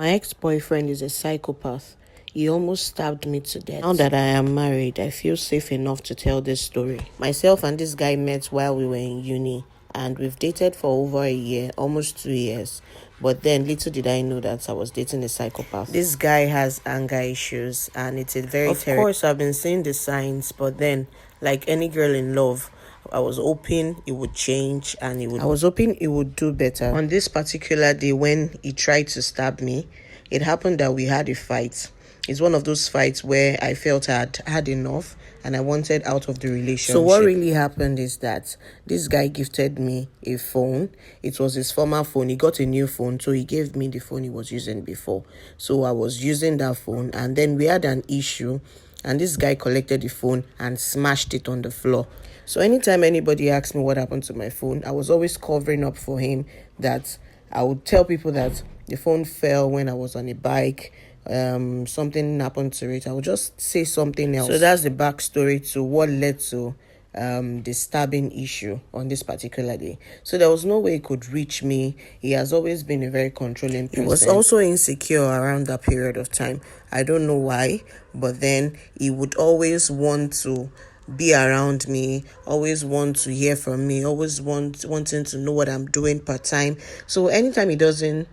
My ex-boyfriend is a psychopath. He almost stabbed me to death. Now that I am married, I feel safe enough to tell this story. Myself and this guy met while we were in uni, and we've dated for over a year, almost 2 years. But then little did I know that I was dating a psychopath. This guy has anger issues, and it's a very Of course, I've been seeing the signs, but then, like any girl in love, I was hoping it would change and I was hoping it would do better. On this particular day when he tried to stab me, it happened that we had a fight. It's one of those fights where I felt I had had enough and I wanted out of the relationship. So what really happened is that this guy gifted me a phone. It was his former phone. He got a new phone, so he gave me the phone he was using before. So I was using that phone, and then we had an issue, and this guy collected the phone and smashed it on the floor. So anytime anybody asked me what happened to my phone, I was always covering up for him that I would tell people that the phone fell when I was on a bike. Something happened to it. I would just say something else. So that's the backstory to what led to the stabbing issue on this particular day. So there was no way he could reach me. He has always been a very controlling person. He was also insecure around that period of time. I don't know why, but then he would always want to be around me, always want to hear from me, always wanting to know what I'm doing part time. So anytime it doesn't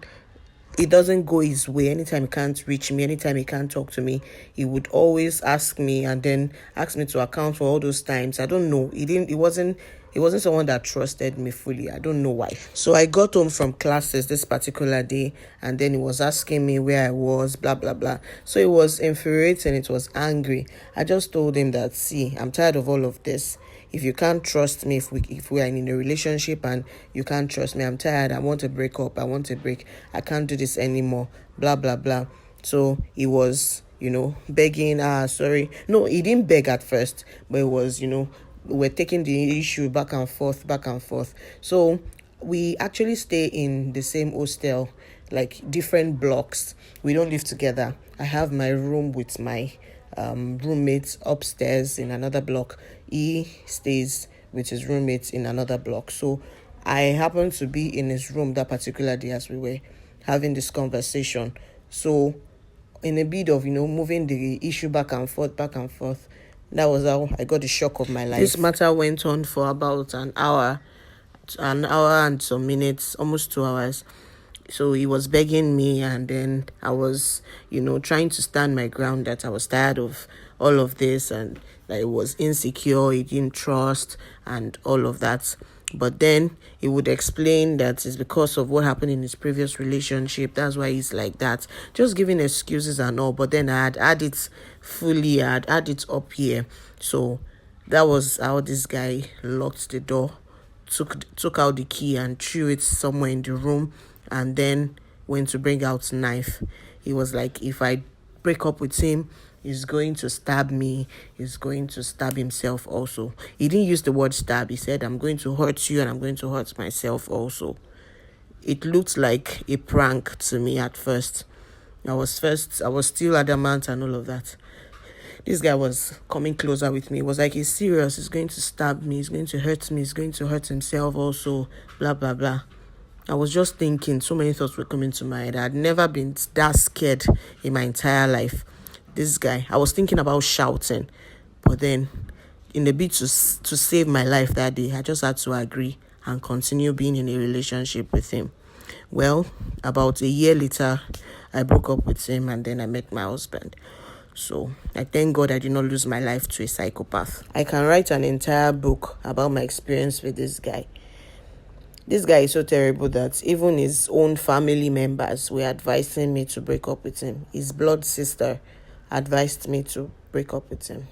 go his way, anytime he can't reach me, anytime he can't talk to me, he would always ask me and then ask me to account for all those times. I don't know. He wasn't someone that trusted me fully. I don't know why. So I got home from classes this particular day, and then he was asking me where I was, blah, blah, blah. So it was infuriating. It was angry. I just told him that, see, I'm tired of all of this. If you can't trust me, if we are in a relationship and you can't trust me, I'm tired. I want to break up. I want to break. I can't do this anymore. Blah, blah, blah. So he was, begging. Sorry. No, he didn't beg at first, but it was, we're taking the issue back and forth. So we actually stay in the same hostel, like different blocks. We don't live together. I have my room with my roommates upstairs in another block. He stays with his roommates in another block. So I happened to be in his room that particular day as we were having this conversation. So in a bit of, moving the issue back and forth, that was how I got the shock of my life. This matter went on for about an hour and some minutes, almost 2 hours. So he was begging me, and then I was, trying to stand my ground that I was tired of all of this and that he was insecure, he didn't trust and all of that. But then he would explain that it's because of what happened in his previous relationship. That's why he's like that. Just giving excuses and all. But then I had it fully. I had it up here. So that was how this guy locked the door, took out the key and threw it somewhere in the room, and then went to bring out a knife. He was like, if I break up with him, he's going to stab me. He's going to stab himself also. He didn't use the word stab. He said, I'm going to hurt you and I'm going to hurt myself also. It looked like a prank to me at first. I was still adamant and all of that. This guy was coming closer with me. He was like, he's serious. He's going to stab me. He's going to hurt me. He's going to hurt himself also. Blah, blah, blah. I was just thinking, so many thoughts were coming to my head. I had never been that scared in my entire life. This guy, I was thinking about shouting, but then in a bid to save my life that day, I just had to agree and continue being in a relationship with him. Well, about a year later, I broke up with him, and then I met my husband. So I thank God I did not lose my life to a psychopath. I can write an entire book about my experience with this guy. This guy is so terrible that even his own family members were advising me to break up with him. His blood sister advised me to break up with him.